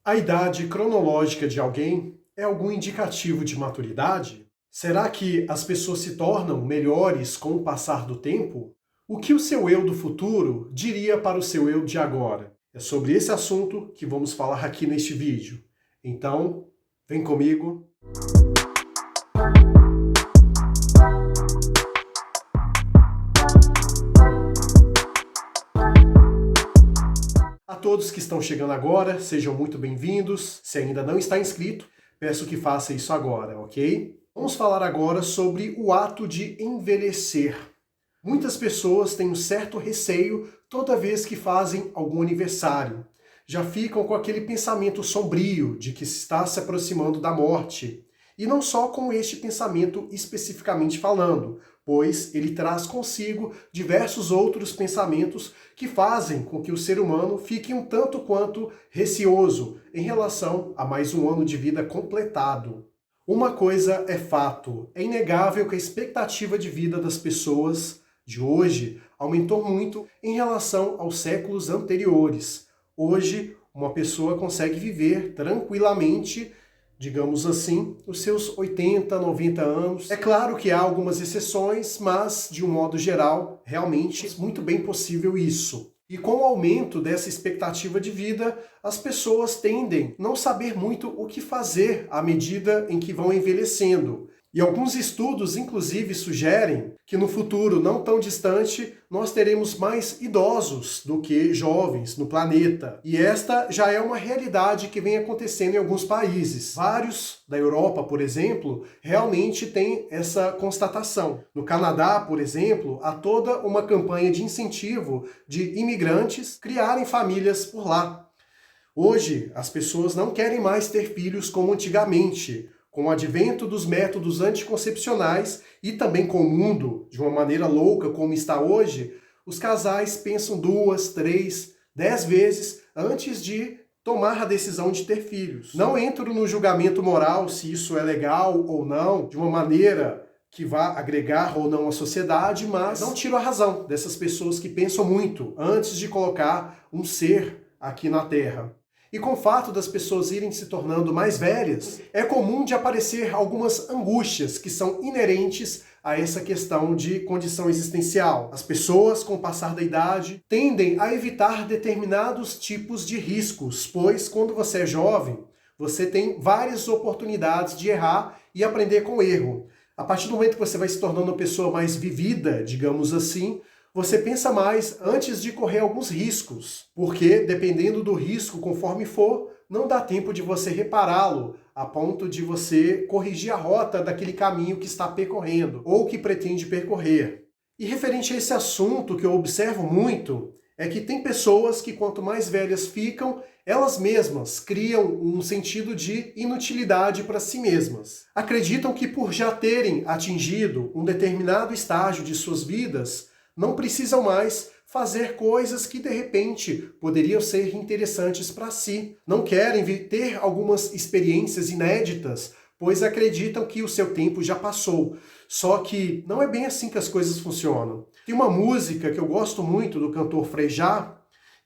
A idade cronológica de alguém é algum indicativo de maturidade? Será que as pessoas se tornam melhores com o passar do tempo? O que o seu eu do futuro diria para o seu eu de agora? É sobre esse assunto que vamos falar aqui neste vídeo. Então, vem comigo. A todos que estão chegando agora, sejam muito bem-vindos. Se ainda não está inscrito, peço que faça isso agora, ok? Vamos falar agora sobre o ato de envelhecer. Muitas pessoas têm um certo receio toda vez que fazem algum aniversário. Já ficam com aquele pensamento sombrio de que está se aproximando da morte. E não só com este pensamento especificamente falando, pois ele traz consigo diversos outros pensamentos que fazem com que o ser humano fique um tanto quanto receoso em relação a mais um ano de vida completado. Uma coisa é fato, é inegável que a expectativa de vida das pessoas de hoje aumentou muito em relação aos séculos anteriores. Hoje, uma pessoa consegue viver tranquilamente, digamos assim, os seus 80, 90 anos. É claro que há algumas exceções, mas, de um modo geral, realmente é muito bem possível isso. E com o aumento dessa expectativa de vida, as pessoas tendem a não saber muito o que fazer à medida em que vão envelhecendo. E alguns estudos, inclusive, sugerem que no futuro não tão distante, nós teremos mais idosos do que jovens no planeta. E esta já é uma realidade que vem acontecendo em alguns países. Vários da Europa, por exemplo, realmente têm essa constatação. No Canadá, por exemplo, há toda uma campanha de incentivo de imigrantes criarem famílias por lá. Hoje, as pessoas não querem mais ter filhos como antigamente. Com o advento dos métodos anticoncepcionais e também com o mundo de uma maneira louca como está hoje, os casais pensam 2, 3, 10 vezes antes de tomar a decisão de ter filhos. Não entro no julgamento moral se isso é legal ou não, de uma maneira que vá agregar ou não à sociedade, mas não tiro a razão dessas pessoas que pensam muito antes de colocar um ser aqui na Terra. E com o fato das pessoas irem se tornando mais velhas, é comum de aparecer algumas angústias que são inerentes a essa questão de condição existencial. As pessoas, com o passar da idade, tendem a evitar determinados tipos de riscos, pois quando você é jovem, você tem várias oportunidades de errar e aprender com o erro. A partir do momento que você vai se tornando uma pessoa mais vivida, digamos assim, você pensa mais antes de correr alguns riscos, porque dependendo do risco, conforme for, não dá tempo de você repará-lo, a ponto de você corrigir a rota daquele caminho que está percorrendo, ou que pretende percorrer. E referente a esse assunto, que eu observo muito, é que tem pessoas que quanto mais velhas ficam, elas mesmas criam um sentido de inutilidade para si mesmas. Acreditam que por já terem atingido um determinado estágio de suas vidas, não precisam mais fazer coisas que, de repente, poderiam ser interessantes para si. Não querem ter algumas experiências inéditas, pois acreditam que o seu tempo já passou. Só que não é bem assim que as coisas funcionam. Tem uma música que eu gosto muito do cantor Frejá,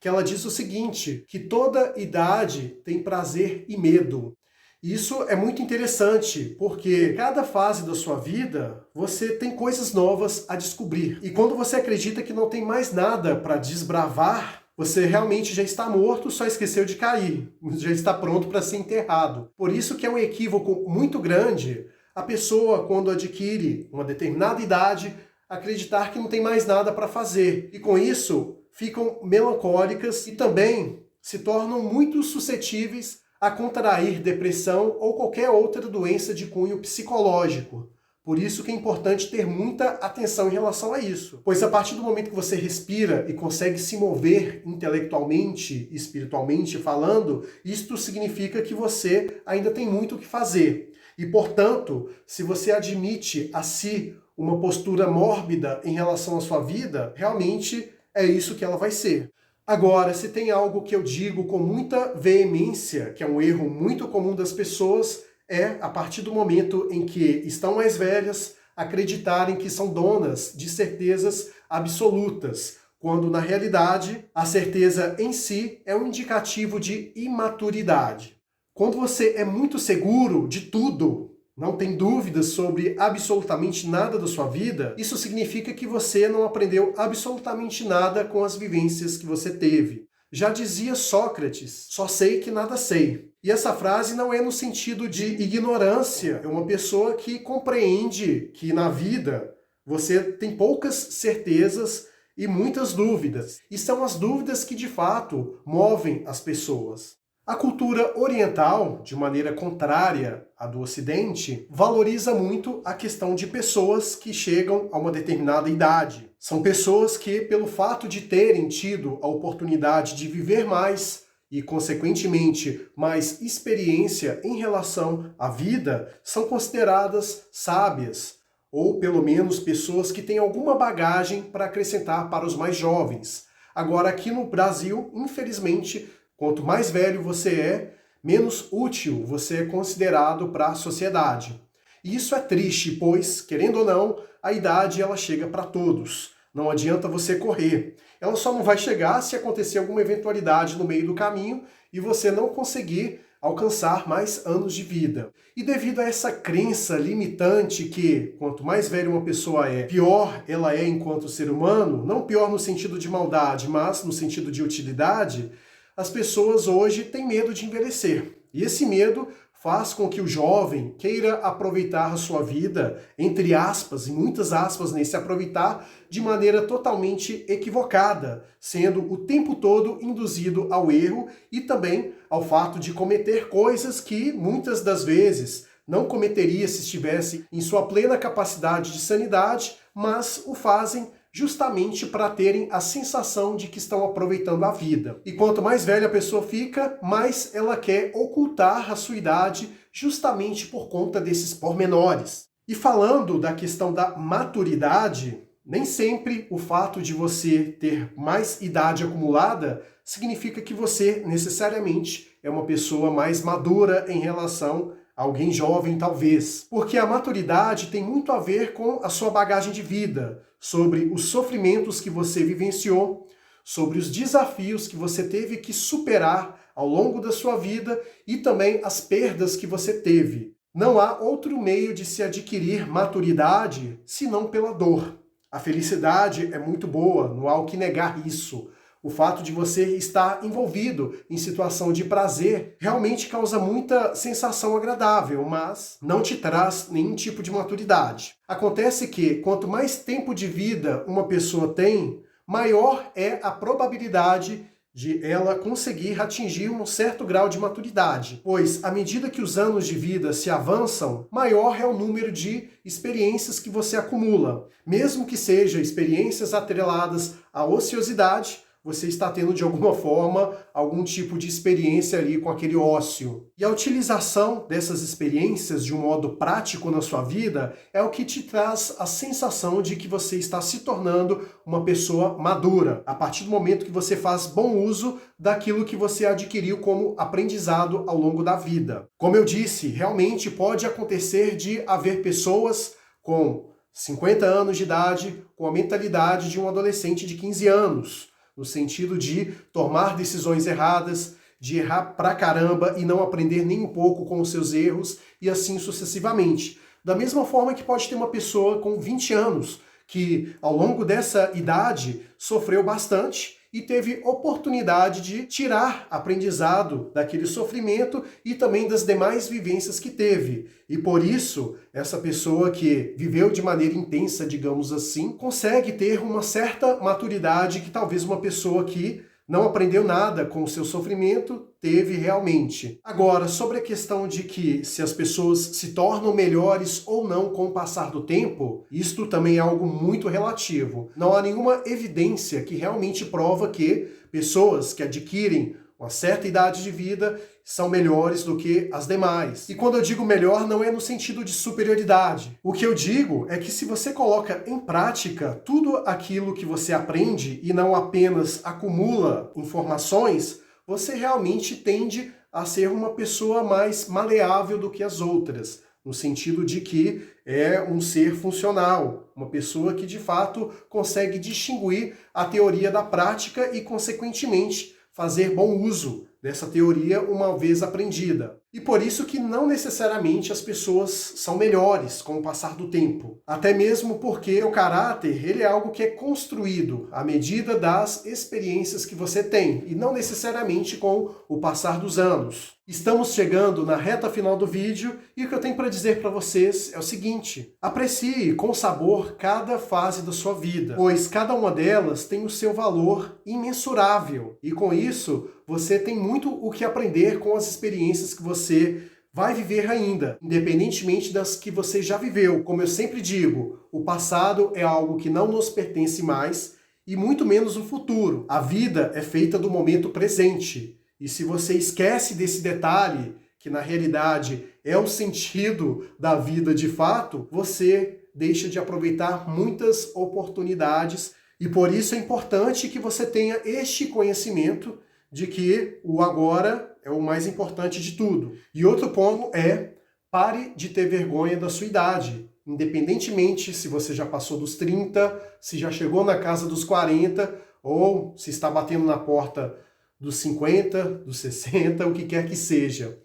que ela diz o seguinte, que toda idade tem prazer e medo. Isso é muito interessante, porque cada fase da sua vida, você tem coisas novas a descobrir. E quando você acredita que não tem mais nada para desbravar, você realmente já está morto, só esqueceu de cair. Já está pronto para ser enterrado. Por isso que é um equívoco muito grande a pessoa, quando adquire uma determinada idade, acreditar que não tem mais nada para fazer. E com isso, ficam melancólicas e também se tornam muito suscetíveis a contrair depressão ou qualquer outra doença de cunho psicológico. Por isso que é importante ter muita atenção em relação a isso. Pois a partir do momento que você respira e consegue se mover intelectualmente, espiritualmente falando, isto significa que você ainda tem muito o que fazer. E, portanto, se você admite a si uma postura mórbida em relação à sua vida, realmente é isso que ela vai ser. Agora, se tem algo que eu digo com muita veemência, que é um erro muito comum das pessoas, é, a partir do momento em que estão mais velhas, acreditarem que são donas de certezas absolutas, quando na realidade a certeza em si é um indicativo de imaturidade. Quando você é muito seguro de tudo, não tem dúvidas sobre absolutamente nada da sua vida, isso significa que você não aprendeu absolutamente nada com as vivências que você teve. Já dizia Sócrates, só sei que nada sei. E essa frase não é no sentido de ignorância, é uma pessoa que compreende que na vida você tem poucas certezas e muitas dúvidas. E são as dúvidas que de fato movem as pessoas. A cultura oriental, de maneira contrária à do Ocidente, valoriza muito a questão de pessoas que chegam a uma determinada idade. São pessoas que, pelo fato de terem tido a oportunidade de viver mais e, consequentemente, mais experiência em relação à vida, são consideradas sábias, ou pelo menos pessoas que têm alguma bagagem para acrescentar para os mais jovens. Agora, aqui no Brasil, infelizmente, quanto mais velho você é, menos útil você é considerado para a sociedade. E isso é triste, pois, querendo ou não, a idade ela chega para todos. Não adianta você correr. Ela só não vai chegar se acontecer alguma eventualidade no meio do caminho e você não conseguir alcançar mais anos de vida. E devido a essa crença limitante que quanto mais velha uma pessoa é, pior ela é enquanto ser humano, não pior no sentido de maldade, mas no sentido de utilidade, as pessoas hoje têm medo de envelhecer. E esse medo faz com que o jovem queira aproveitar a sua vida, entre aspas, e muitas aspas nesse aproveitar, de maneira totalmente equivocada, sendo o tempo todo induzido ao erro e também ao fato de cometer coisas que muitas das vezes não cometeria se estivesse em sua plena capacidade de sanidade, mas o fazem justamente para terem a sensação de que estão aproveitando a vida. E quanto mais velha a pessoa fica, mais ela quer ocultar a sua idade justamente por conta desses pormenores. E falando da questão da maturidade, nem sempre o fato de você ter mais idade acumulada significa que você necessariamente é uma pessoa mais madura em relação a alguém jovem, talvez. Porque a maturidade tem muito a ver com a sua bagagem de vida, sobre os sofrimentos que você vivenciou, sobre os desafios que você teve que superar ao longo da sua vida e também as perdas que você teve. Não há outro meio de se adquirir maturidade senão pela dor. A felicidade é muito boa, não há o que negar isso. O fato de você estar envolvido em situação de prazer realmente causa muita sensação agradável, mas não te traz nenhum tipo de maturidade. Acontece que quanto mais tempo de vida uma pessoa tem, maior é a probabilidade de ela conseguir atingir um certo grau de maturidade, pois à medida que os anos de vida se avançam, maior é o número de experiências que você acumula. Mesmo que sejam experiências atreladas à ociosidade, você está tendo de alguma forma algum tipo de experiência ali com aquele ócio. E a utilização dessas experiências de um modo prático na sua vida é o que te traz a sensação de que você está se tornando uma pessoa madura, a partir do momento que você faz bom uso daquilo que você adquiriu como aprendizado ao longo da vida. Como eu disse, realmente pode acontecer de haver pessoas com 50 anos de idade com a mentalidade de um adolescente de 15 anos, no sentido de tomar decisões erradas, de errar pra caramba e não aprender nem um pouco com os seus erros e assim sucessivamente. Da mesma forma que pode ter uma pessoa com 20 anos que ao longo dessa idade sofreu bastante e teve oportunidade de tirar aprendizado daquele sofrimento e também das demais vivências que teve. E por isso, essa pessoa que viveu de maneira intensa, digamos assim, consegue ter uma certa maturidade que talvez uma pessoa que não aprendeu nada com o seu sofrimento teve realmente. Agora, sobre a questão de que se as pessoas se tornam melhores ou não com o passar do tempo, isto também é algo muito relativo. Não há nenhuma evidência que realmente prova que pessoas que adquirem uma certa idade de vida são melhores do que as demais. E quando eu digo melhor, não é no sentido de superioridade. O que eu digo é que se você coloca em prática tudo aquilo que você aprende e não apenas acumula informações, você realmente tende a ser uma pessoa mais maleável do que as outras. no sentido de que é um ser funcional, uma pessoa que de fato consegue distinguir a teoria da prática e, consequentemente, fazer bom uso dessa teoria uma vez aprendida. E por isso que não necessariamente as pessoas são melhores com o passar do tempo. Até mesmo porque o caráter, ele é algo que é construído à medida das experiências que você tem, e não necessariamente com o passar dos anos. Estamos chegando na reta final do vídeo e o que eu tenho para dizer para vocês é o seguinte: aprecie com sabor cada fase da sua vida, pois cada uma delas tem o seu valor imensurável, e com isso você tem muito o que aprender com as experiências que você vai viver ainda, independentemente das que você já viveu. Como eu sempre digo, o passado é algo que não nos pertence mais e muito menos o futuro. A vida é feita do momento presente. E se você esquece desse detalhe, que na realidade é o sentido da vida de fato, você deixa de aproveitar muitas oportunidades, e por isso é importante que você tenha este conhecimento de que o agora é o mais importante de tudo. E outro ponto é: pare de ter vergonha da sua idade. Independentemente se você já passou dos 30, se já chegou na casa dos 40, ou se está batendo na porta dos 50, dos 60, o que quer que seja.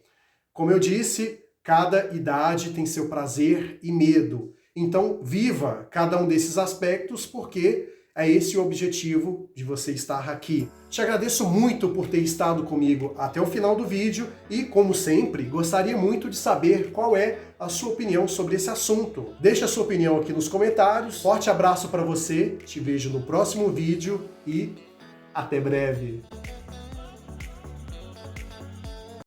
Como eu disse, cada idade tem seu prazer e medo. Então, viva cada um desses aspectos, porque é esse o objetivo de você estar aqui. Te agradeço muito por ter estado comigo até o final do vídeo e, como sempre, gostaria muito de saber qual é a sua opinião sobre esse assunto. Deixe a sua opinião aqui nos comentários. Forte abraço para você, te vejo no próximo vídeo e até breve.